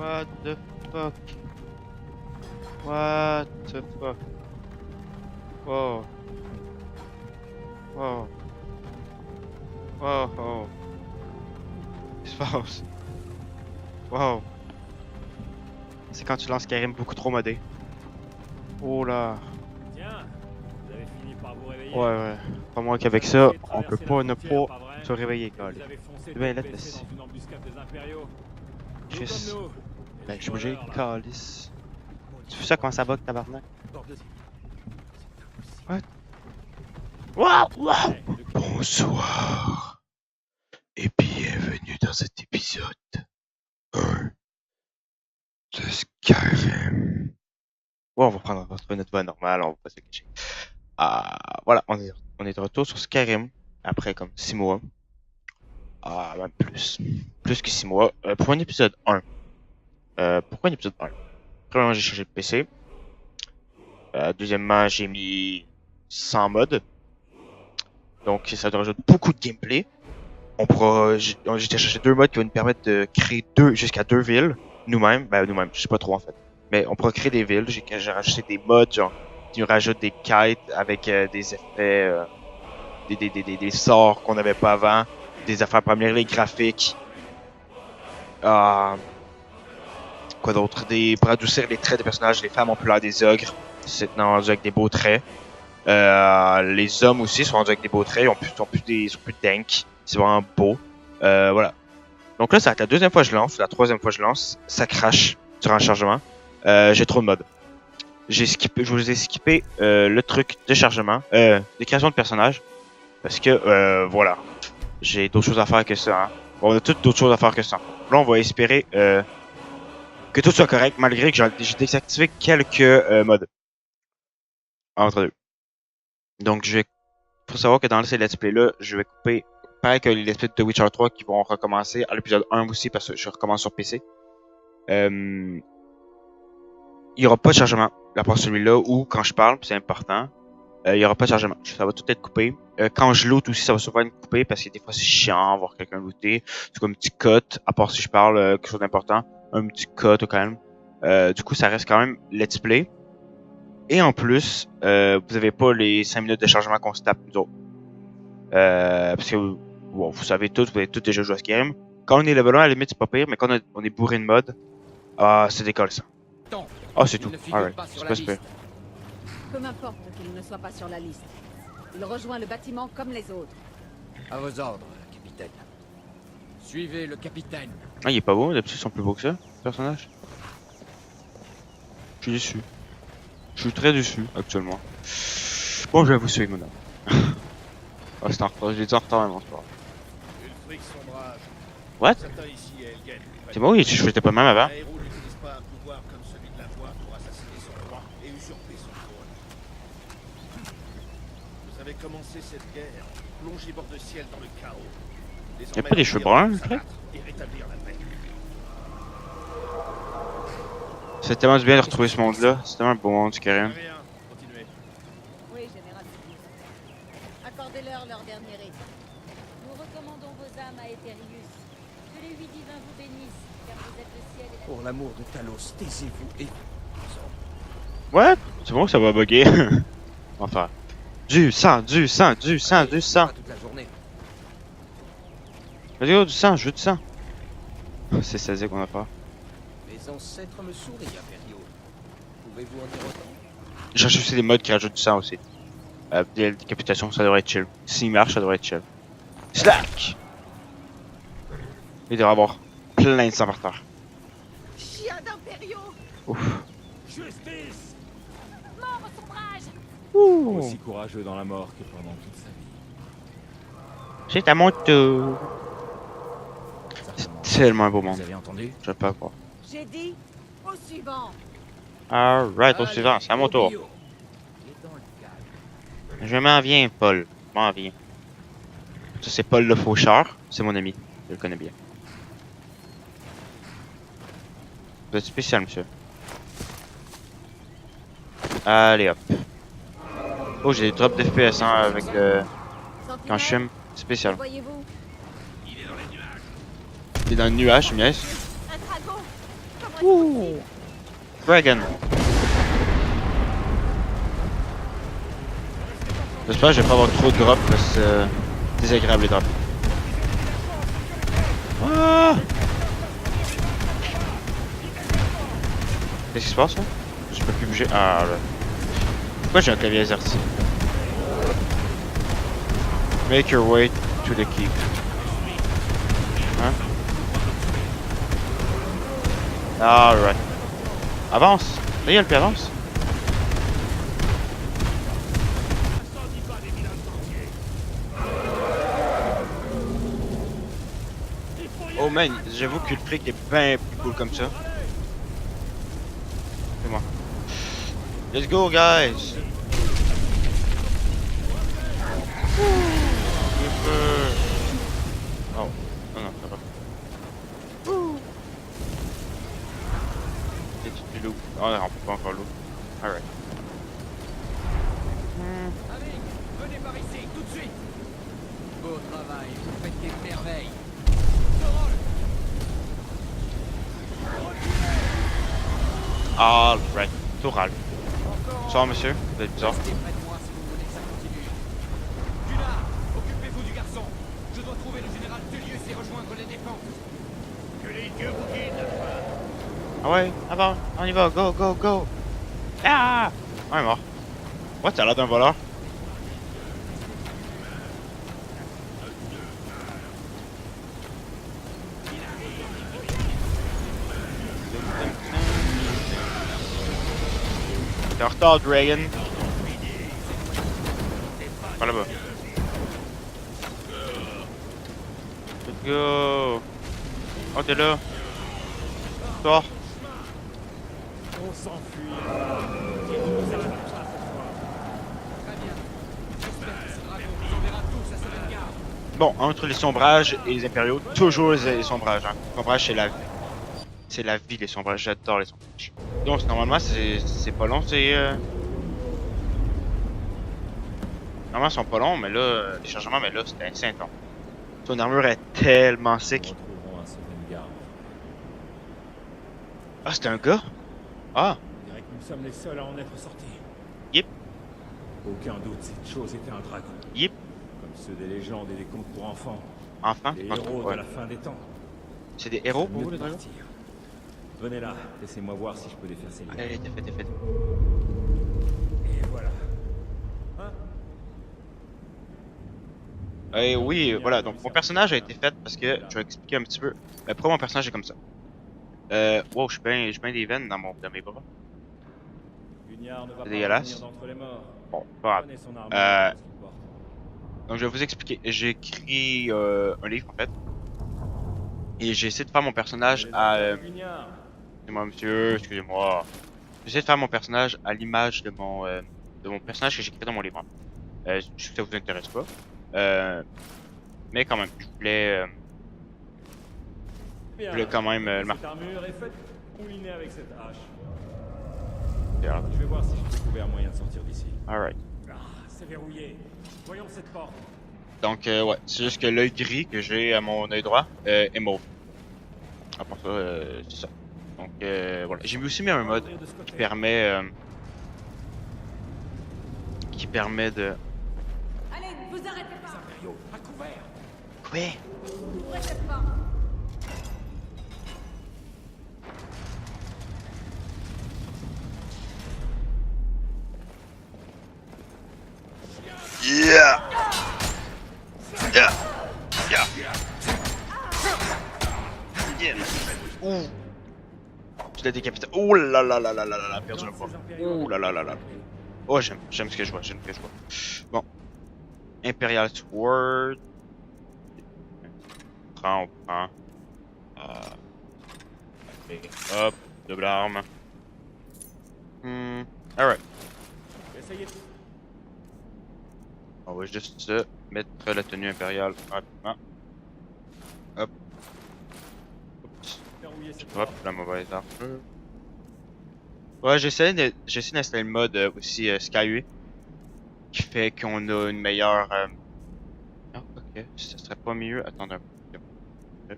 What the fuck? What the fuck? Wow. Wow. Wow. Oh. Qu'est-ce qui se passe? Wow. C'est quand tu lances Skyrim beaucoup trop modé. Oh là. Tiens, vous avez fini par vous réveiller. Ouais. Pas moins qu'avec ça, on peut pas ne pas se réveiller, gars. C'est bien, bien là, dans une embuscade des impériaux. Chris. Nous comme nous. Ben, je suis obligé, calice. Tu fais ça comment ça bug, tabarnak? What? Wow! Hey, Bonsoir. Et bienvenue dans cet épisode 1 de Skyrim. Bon, on va retrouver notre voix normale, on va pas se cacher. Voilà, on est de retour sur Skyrim après comme 6 mois. Même plus. Plus que 6 mois. Pour un épisode 1. Pourquoi un épisode 1? Premièrement, j'ai changé de PC. Deuxièmement, j'ai mis 100 modes. Donc, ça te rajoute beaucoup de gameplay. J'ai cherché 2 modes qui vont nous permettre de créer jusqu'à 2 villes. Nous-mêmes, je sais pas trop en fait. Mais on pourra créer des villes. J'ai rajouté des modes, genre, qui nous rajoutent des kites avec des effets, des sorts qu'on n'avait pas avant. Des affaires pour améliorer les graphiques. Quoi d'autre? Pour adoucir les traits des personnages, les femmes ont plus l'air des ogres. C'est maintenant rendu avec des beaux traits. Les hommes aussi sont rendus avec des beaux traits. Ils sont plus dank. C'est vraiment beau. Voilà. Donc là, ça va être la deuxième fois que je lance. La troisième fois que je lance, ça crache durant le chargement. J'ai trop de modes. Je vous ai skippé le truc de chargement, de création de personnages. Parce que, voilà. J'ai d'autres choses à faire que ça. Hein. Bon, on a toutes d'autres choses à faire que ça. Là, on va espérer que tout soit correct, malgré que j'ai désactivé quelques modes. Entre deux. Donc, faut savoir que dans ces let's play là, je vais couper, pareil que les let's play de The Witcher 3 qui vont recommencer à l'épisode 1 aussi parce que je recommence sur PC. Il y aura pas de chargement à part celui-là ou quand je parle, c'est important. Il y aura pas de chargement. Ça va tout être coupé. Quand je loot aussi, ça va souvent être coupé parce que des fois c'est chiant voir quelqu'un looter. C'est comme un petit cut, à part si je parle quelque chose d'important. Un petit cut au calme. Du coup, ça reste quand même let's play. Et en plus, vous avez pas les 5 minutes de chargement qu'on se tape, nous autres. Parce que, bon, vous savez tous, vous avez tous déjà joué à Skyrim. Quand on est level 1, à la limite, c'est pas pire, mais quand on est bourré de mode, c'est décolle ça. C'est tout. Alright, c'est pas super. Peu m'importe qu'il ne soit pas sur la liste. Il rejoint le bâtiment comme les autres. À vos ordres, capitaine. Suivez le capitaine. Il est pas beau, d'habitude ils sont plus beaux que ça, le personnage. Je suis déçu. Je suis très déçu, actuellement. Bon, je vais vous suivre, madame. C'est en retard, j'ai dit en retard, mais bon, c'est pas grave. What? C'est moi, oui, je faisais pas le même avant. Vous avez commencé cette guerre, plongé bord de ciel dans le chaos. Y'a pas des cheveux bruns, le truc? C'est tellement du bien de retrouver ce monde-là. C'est tellement un beau monde, Skyrim. Oui, général. Accordez-leur leur dernier rite. Nous recommandons vos âmes à Etherius. Que les 8 divins vous bénissent, car vous êtes le ciel et la... Pour l'amour de Talos, taisez-vous et... What? C'est bon que ça va bugger. Enfin. Du sang. Toute la journée. Vas-y, oh, du sang, je veux du sang. C'est ça qu'on a pas. Mes ancêtres me sourient, Impériaux. Pouvez-vous en dire autant? J'ai aussi des modes qui rajoutent du sang aussi. Des décapitations, ça devrait être chill. S'il marche, ça devrait être chill. Slack! Il devrait y avoir plein de sang par terre. Chien d'Impériaux! Ouf. Justice! Mort au sombrage! Ouh. Aussi courageux dans la mort que pendant toute sa vie. C'est à mon tour. C'est tellement un beau monde. Vous avez entendu? Je sais pas quoi. J'ai dit au suivant. Alright, au Allez, suivant, c'est à mon tour. Obio. Il est dans le calme. Je m'en viens, Paul. Je m'en viens. Ça, c'est Paul le faucheur. C'est mon ami. Je le connais bien. Vous êtes spécial, monsieur. Allez, hop. Oh, j'ai des drops d'FPS hein, avec le... Quand je fume. Spécial. Voyez-vous? Il est dans le nuage, Mies. Un dragon! Comment Ouh. Dragon. J'espère que je vais pas avoir trop de drops parce que c'est désagréable les drops. Ah! Qu'est-ce qui se passe là? Je peux plus bouger. Ah là. Pourquoi j'ai un clavier AZERTY? Make your way to the keep. Hein? Alright. Avance! Là, il y a le pied, avance! Oh man, j'avoue que le fric est bien plus cool comme ça. C'est moi. Let's go, guys! Oh, non, non, ça va. C'est du loup. Oh, non, on peut pas encore loup. Alright. Allez, venez par ici, tout de suite. Beau travail, vous faites des merveilles. Alright. Toral. Bonsoir, monsieur. Vous êtes bizarre. Restez près de moi si vous voulez que ça continue. Gunnar, occupez-vous du garçon. Je dois trouver le général Tullius et rejoindre les défenses. Que les dieux vous guident. Ah ouais, avant, on y va, go, go, go! Ah! On est mort. What, t'as l'air d'un voleur? T'es en retard, Dragon. Pas là-bas. Let's go! Oh, t'es là! Sors! On s'enfuit. Dites-nous à la prochaine fois. Très bien. J'espère que ce dragon vous enverra tous à Sovngarde. Bon, entre les sombrages et les impériaux, toujours les sombrages. Hein. Les sombrages, c'est la vie. C'est la vie, les sombrages. J'adore les sombrages. Donc, normalement, c'est pas long. C'est. Normalement, ils sont pas longs, mais là, les changements, mais là, c'était assez intense. Son armure est tellement Nous sick. retrouverons un Sovngarde. Ah, c'était un gars? Ah, On dirait que nous sommes les seuls à en être sortis. Yep. Aucun doute, cette chose était un dragon. yep, Comme ceux des légendes et des contes pour enfants. enfin. Les je pense que- héros ouais. de la fin des temps. C'est des héros pour Mieux vous, de les dragons? partir. Venez là, laissez-moi voir si je peux défaire ces liens. Allez, t'es fait, t'es fait. Et voilà. Hein? Eh oui, voilà. Donc, mon personnage a été fait parce que je vais expliquer un petit peu. Pourquoi mon personnage est comme ça? Wow, je suis bien des veines dans mes bras. Gunnar ne va C'est pas dégueulasse. revenir d'entre les morts. Bon, pas grave. Prenez son arme. Euh, ce qu'il porte. Donc, je vais vous expliquer. J'ai écrit un livre, en fait. Et j'ai essayé de faire mon personnage à... Gunnar. Excusez-moi, monsieur, excusez-moi. J'ai essayé de faire mon personnage à l'image de mon personnage que j'ai créé dans mon livre. Je sais que ça vous intéresse pas. Mais quand même, je Bien. voulais quand même le marquer. Cette armure est faite pour mouliner avec cette hache. Alright. Je vais voir si je peux trouver un moyen de sortir d'ici. Alright. Ah, c'est verrouillé. Voyons cette porte. Donc, ouais, c'est juste que l'œil gris que j'ai à mon œil droit est mauve. À part ça, c'est ça. Donc, voilà. J'ai aussi mis un mode Ouvrir de ce côté. qui permet de... Allez, vous arrêtez Les pas. impériaux, à couvert. Quoi? Ouvrez cette porte. Yeah! Yeah! Yeah! Yeah! Ouh! Je l'ai décapité. Oh là là là là là là, perdu le poids. Ouh là là là là. Oh, j'aime ce que je vois, j'aime ce que je vois. Bon. Imperial Sword. On prend. Hop, double arme. Alright. Essayez de... On va juste mettre la tenue impériale rapidement. Hop. Oups. verrouiller cette Hop, porte. la mauvaise armure. Ouais, j'essaie d'installer le mode aussi Skyway. Qui fait qu'on a une meilleure... Ah, ok. Ça serait pas mieux... Attends un peu.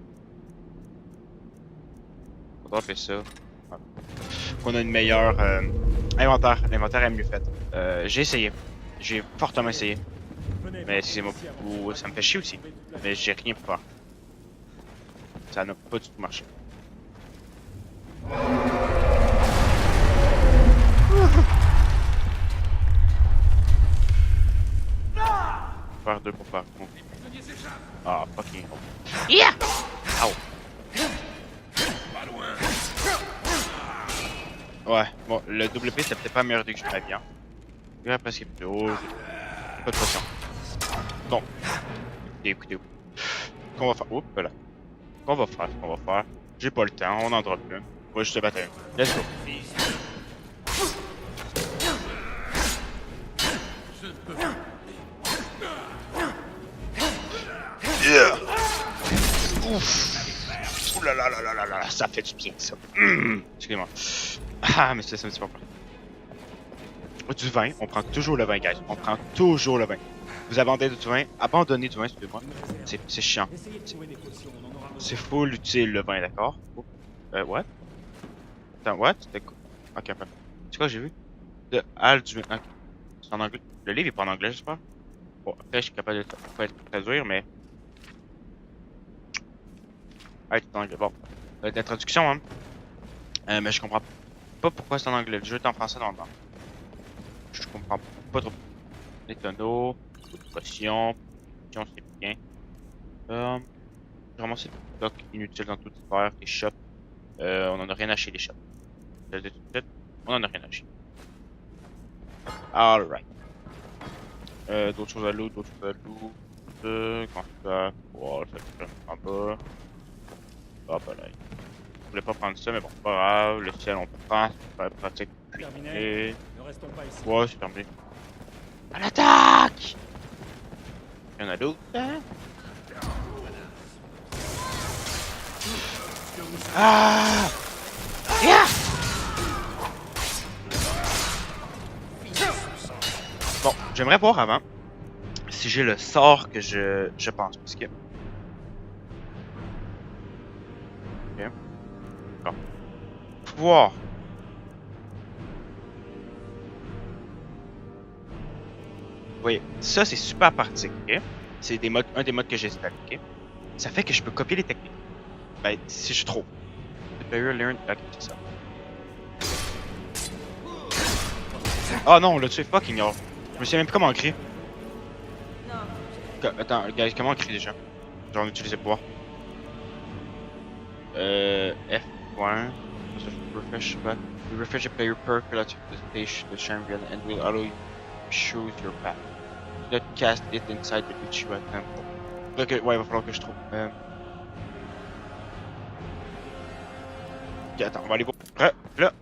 Faudra faire ça. qu'on a une meilleure inventaire. L'inventaire est mieux fait. J'ai essayé. J'ai fortement essayé. Venez, Mais excusez-moi, ça me fait chier aussi. Mais j'ai rien pu faire. Ça n'a pas du tout marché. Faire deux pour faire. Ah, fucking. Yeah! Ow. Ouais, bon, le WP c'était peut-être pas meilleur que je l'avais bien. Il va presque plus haut. Pas de pression. Donc, écoutez. Qu'on va faire. Oups, là. Qu'on va faire. J'ai pas le temps, on en drop une. On va juste se battre. Let's go. Yeah. Ouf. Ouh là là là là là là, ça fait du bien ça. Excusez-moi. Ah, mais c'est ça un petit peu plus. Du vin, on prend toujours le vin, guys. On prend toujours le vin. Vous abandonnez du vin, abandonnez du vin, excusez-moi. C'est chiant. essayez de trouver des potions, on en aura besoin. C'est full utile le vin, d'accord? Oh. What? Attends, what? C'était quoi? Ok, après. C'est quoi que j'ai vu? De Al du... Ok. C'est en anglais. Le livre est pas en anglais, j'espère. Bon, après, je suis capable de traduire, mais... Ah, c'est en anglais. Bon. La traduction, hein. Mais je comprends pas pourquoi c'est en anglais. Le jeu est en français normalement. Je comprends pas trop. Les tonneaux, potions, c'est bien. J'ai ramassé des stocks inutiles dans toute l'hiver, des shops. On en a rien acheté des shops. On en a rien acheté. Alright. D'autres choses à loot, quand ça, wow, ça fait un peu. Hop là. Je voulais pas prendre ça, mais bon, pas grave. Le ciel, on prend. Ça va être pratique. Terminé. Ne restons pas ici. Ouais, c'est terminé. À l'attaque! Il y en a d'autres, hein? Ah! Yeah! Bon, j'aimerais voir avant si j'ai le sort que je pense, parce que... Ok. Bon. Pouvoir. Oui, ça c'est super pratique, ok? C'est un des modes que j'ai installé, ok? Ça fait que je peux copier les techniques. Ben, si je trouve. The player learn... Ok, c'est ça. Oh non, là tu es fucking hard. Je me souviens même plus comment on crie. Attends, guys, comment on crie déjà? Genre on utilise le pouvoir. F1. Refresh back. You refresh a player perk relative to the stage, the champion, and will allow you to choose your path. Do not cast it inside the beach right now. Ok, ouais, il va falloir que je trouve. Ok, attends, on va aller voir. Là.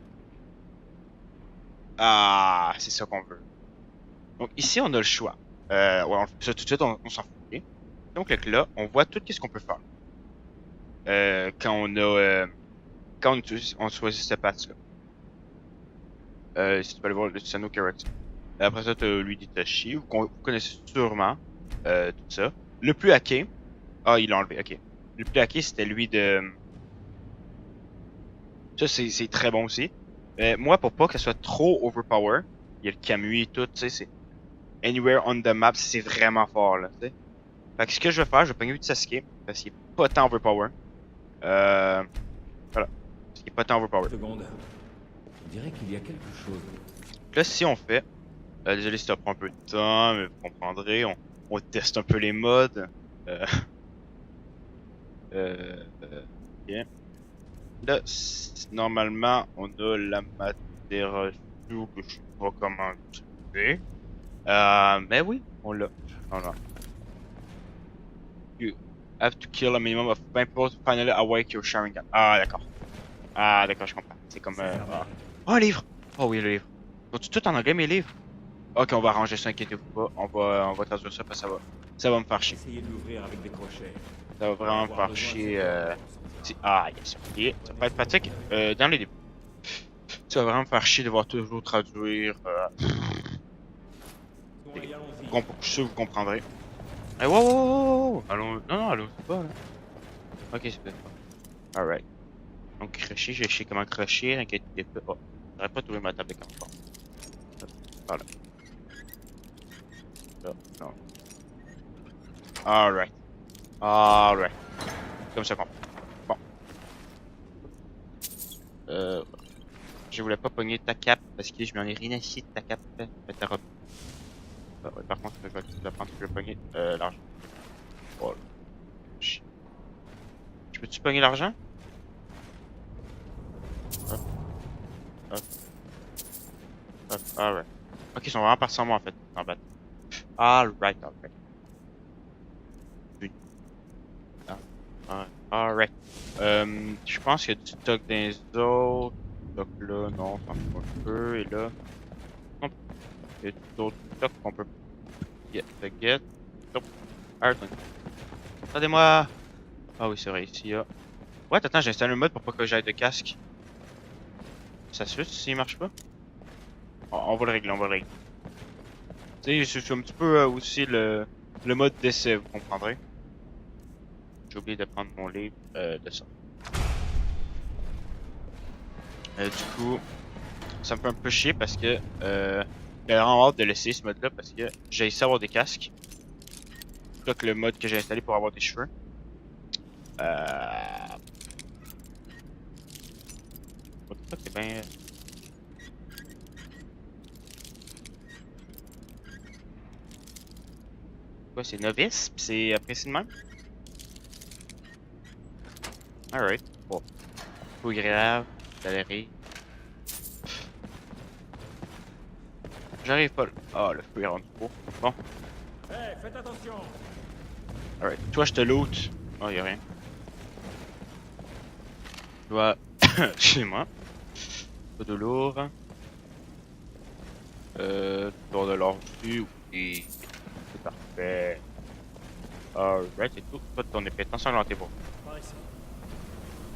Ah, c'est ça qu'on veut. Donc ici, on a le choix. Ouais, on fait ça tout de suite, on s'en fout. Okay? Donc là, on voit tout ce qu'on peut faire. Quand on a... quand on choisit cette patte-là. Si tu peux aller voir le Sano Character. Après ça, tu as lui d'Itachi, vous connaissez sûrement tout ça. Le plus hacké... Ah, il l'a enlevé, ok. Le plus hacké, c'était lui de... Ça, c'est très bon aussi. Moi, pour pas que ça soit trop overpower, il y a le Kamui et tout, tu sais, c'est... Anywhere on the map, c'est vraiment fort, là, tu sais. Fait que ce que je vais faire, je vais pogner vite Sasuke, parce qu'il est pas tant overpower. Voilà. Parce qu'il est pas tant overpower. Seconde. On dirait qu'il y a quelque chose. Là, si on fait... désolé si ça prend un peu de temps, mais vous comprendrez, on teste un peu les modes. Ok. Là, normalement, on a la Materasu que je sais pas comment utiliser. Mais oui, on l'a. You have to kill a minimum of 20 people to finally awake your Sharingan. Ah, d'accord. Ah, d'accord, je comprends. C'est comme... Oh, un livre! Oh oui, le livre. Sont-tu tout en anglais, mes livres? Ok, on va arranger ça, inquiétez-vous pas. On va traduire ça parce que ça va me faire chier. Essayez de l'ouvrir avec des crochets. Ça va vraiment me faire chier. Ah, yes, ok. Ça va être pratique dans les débuts. Ça va vraiment me faire chier de devoir toujours traduire. Je suis sûr que vous comprendrez. Wow! Allons, non, allons pas là. Ok, c'est peut-être pas. Alright. Donc crocher, je sais comment crocher, inquiétez pas. Oh, j'aurais pas trouvé ma table de confort. Voilà. Là, non. Alright. Alright. Comme ça qu'on fait. Bon. Je voulais pas pogner ta cape parce que je m'en ai rien à chier de ta cape, ta robe. Ouais, par contre, je vais prendre, je vais pogner l'argent. Oh, shit. Je peux-tu pogner l'argent? Hop, hop, hop, alright. Ok, ils sont vraiment partis sans moi en fait, en bas. Alright, alright. Alright. Je pense qu'il y a du stock dans les autres. Stock là, non, ça me un peu. Et là, non. Il y a d'autres stocks qu'on peut get. Stop. Alright. Attendez-moi. Ah oui, c'est vrai, ici, il y a. Ouais, attends, j'ai installé un mode pour pas que j'aille de casque. Ça se fait s'il marche pas? On va le régler, on va le régler. Tu sais, c'est un petit peu aussi le mode d'essai, vous comprendrez. J'ai oublié de prendre mon livre de ça. Du coup, ça me fait un peu chier parce que j'ai vraiment hâte de laisser ce mode-là parce que j'ai essayé d'avoir des casques. Plutôt que le mode que j'ai installé pour avoir des cheveux. C'est bien. Quoi, c'est novice? Pis c'est apprécié de même? Alright. Bon. Pas grave. Galerie. J'arrive pas là. Ah, le feu est rendu trop. Bon. Hey, faites attention. Alright. Toi, je te loot. Oh, y'a rien. Toi, chez moi. Pas de lourd. Tour de l'or dessus. Oui. C'est parfait. Alright, c'est tout. Toi, ton épée est ensanglantée pour. Par ici.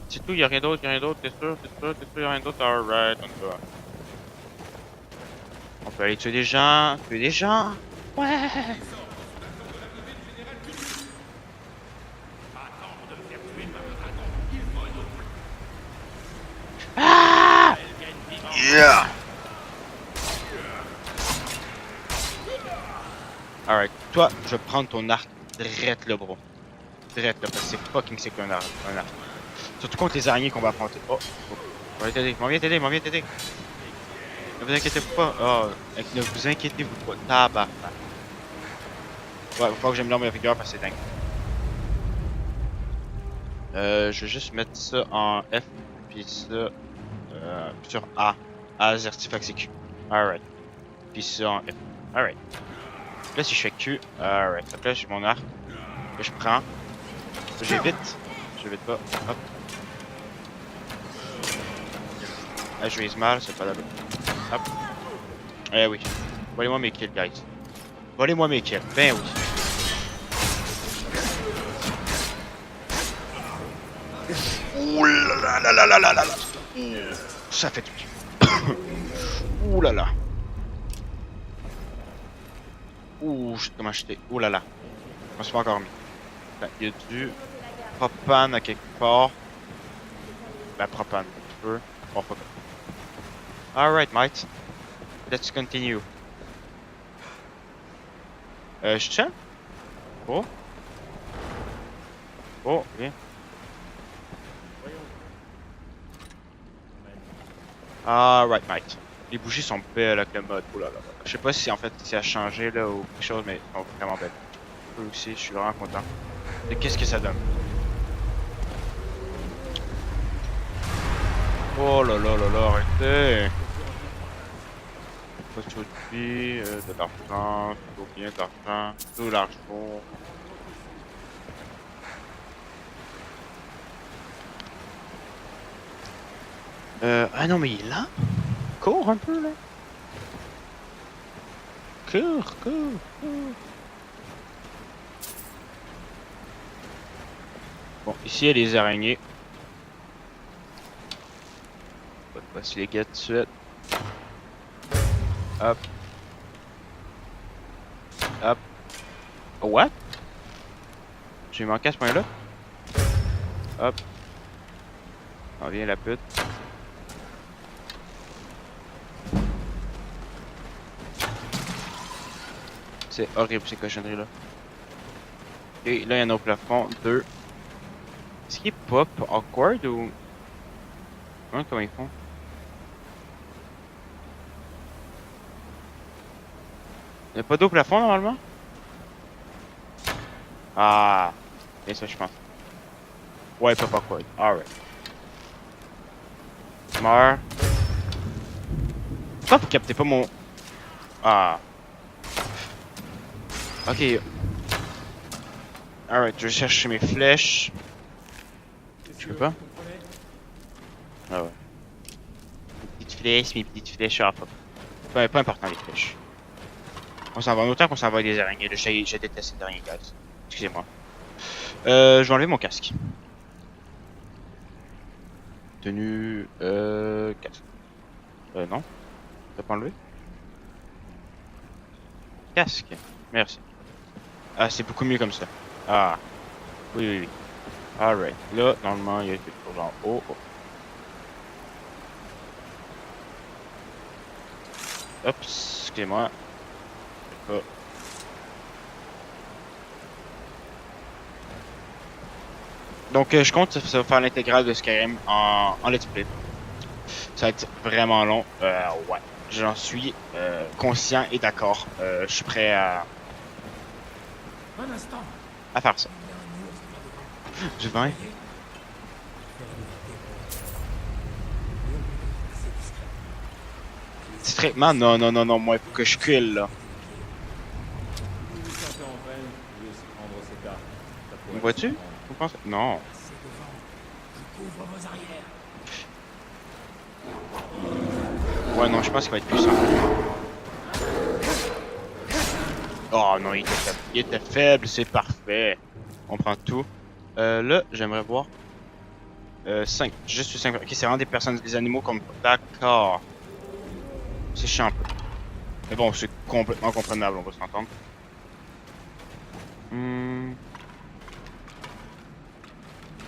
C'est tout, y'a rien d'autre, t'es sûr, y'a rien d'autre. Alright, on peut aller tuer des gens, Ouais! Ah! Yeah! Alright, toi, je vais prendre ton arc direct là, bro. Direct là, parce que c'est fucking c'est qu'un arc. Surtout contre les araignées qu'on va affronter. Oh, on va t'aider, m'en viens t'aider. Ne vous inquiétez pas. Oh, ne vous inquiétez-vous pas. Tabarnak. Ouais, faut pas que j'améliore mes rigueurs parce que c'est dingue. Je vais juste mettre ça en F, puis ça sur A. A, artefact CQ. Alright. Puis ça en F. Alright. Là, si je fais Q, alright. Donc là, j'ai mon arc. Que je prends. J'évite. J'évite pas. Hop. Là, je vise mal, c'est pas la bonne. Hop. Eh oui. Volez-moi mes kills, guys. Volez-moi mes kills. Ben oui. Ouh là là là là là là là. Ça fait du bien. Ouh là là. Ouh, je sais comment j'étais. Ouh là là. Je me suis pas encore mis. Il y a du propane à quelque part. La propane, un peu. Bon, fuck. Alright, mate. Let's continue. Je tiens? Oh. Oh, bien. Alright, mate. Les bougies sont belles avec le mode. Oh là là. Je sais pas si en fait ça a changé là ou quelque chose, mais elles sont vraiment belles. Eux aussi, je suis vraiment content. Et qu'est-ce que ça donne? Oh là là là là, arrêtez! Pas de vie, de l'argent, plutôt bien d'argent, de l'argent. Ah non mais il est là? Cours un peu là! Cours. Bon, ici il y a les araignées. On va passer les gars tout de suite. Hop. Hop. Oh, what? J'ai manqué à ce point-là? Hop. On vient la pute. C'est horrible ces cochonneries là. Et là il y en a au plafond, 2. Est-ce qu'il est pop awkward ou... Comment ils font? Il n'y a pas d'eau au plafond normalement? Ah, c'est ça je pense. Ouais, pop awkward. Alright. Meurs. Pourquoi vous captez pas mon... Ah. Ok. Alright, je vais chercher mes flèches. Je peux pas? Ah ouais. Mes petites flèches, ah, pas important les flèches. On s'en va, en autant qu'on s'en va avec des araignées. Je déteste les araignées, guys. Excusez-moi. Je vais enlever mon casque. Tenue, casque. Non. T'as pas enlevé? Casque. Merci. Ah, c'est beaucoup mieux comme ça. Ah. Oui, oui, oui. Alright. Là, normalement, il y a quelque chose en haut. Oh. Hop, excusez-moi. Oh. Donc, je compte ça va faire l'intégrale de Skyrim en let's play. Ça va être vraiment long. Ouais. J'en suis conscient et d'accord. Je suis prêt à faire ça. Je vais. Straitement, non, moi, il faut que je cuile, là. Me vois-tu? Vous pensez? Non. Ouais, non, je pense qu'il va être puissant. Oh non, il était faible. Il était faible, c'est parfait. On prend tout. Là, j'aimerais voir. 5. Juste 5. Ok, c'est vraiment des personnes, des animaux comme. D'accord. C'est chiant un peu. Mais bon, c'est complètement comprenable, on va s'entendre.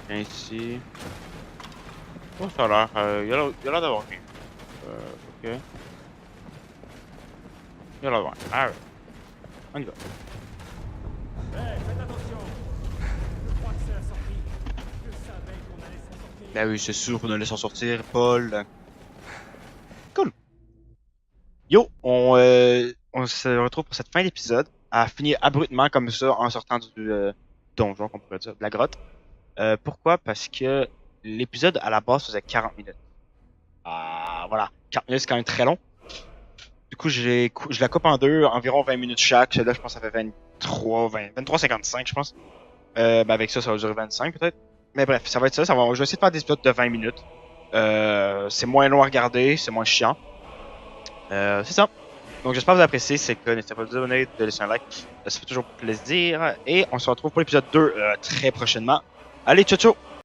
Ici. Oh, ça a l'air. Il y a l'air d'avoir rien. Ok. Il y a l'air d'avoir rien. Alright. On y va. Hey, faites attention. Je crois que c'est la sortie. Je savais qu'on allait s'en sortir. Ben oui, c'est sûr qu'on allait s'en sortir, Paul. Cool. Yo, on se retrouve pour cette fin d'épisode. À finir abruptement comme ça en sortant du donjon, qu'on pourrait dire, de la grotte. Pourquoi? Parce que l'épisode à la base faisait 40 minutes. Voilà. 40 minutes, c'est quand même très long. Du coup, je la coupe en deux, environ 20 minutes chaque. Là, je pense que ça fait 23,55, je pense. Ben avec ça, ça va durer 25 peut-être. Mais bref, ça va être ça. Je vais essayer de faire des épisodes de 20 minutes. C'est moins long à regarder, c'est moins chiant. C'est ça. Donc j'espère que vous appréciez. C'est que n'hésitez pas à vous abonner, de laisser un like. Ça fait toujours plaisir. Et on se retrouve pour l'épisode 2 très prochainement. Allez, ciao ciao!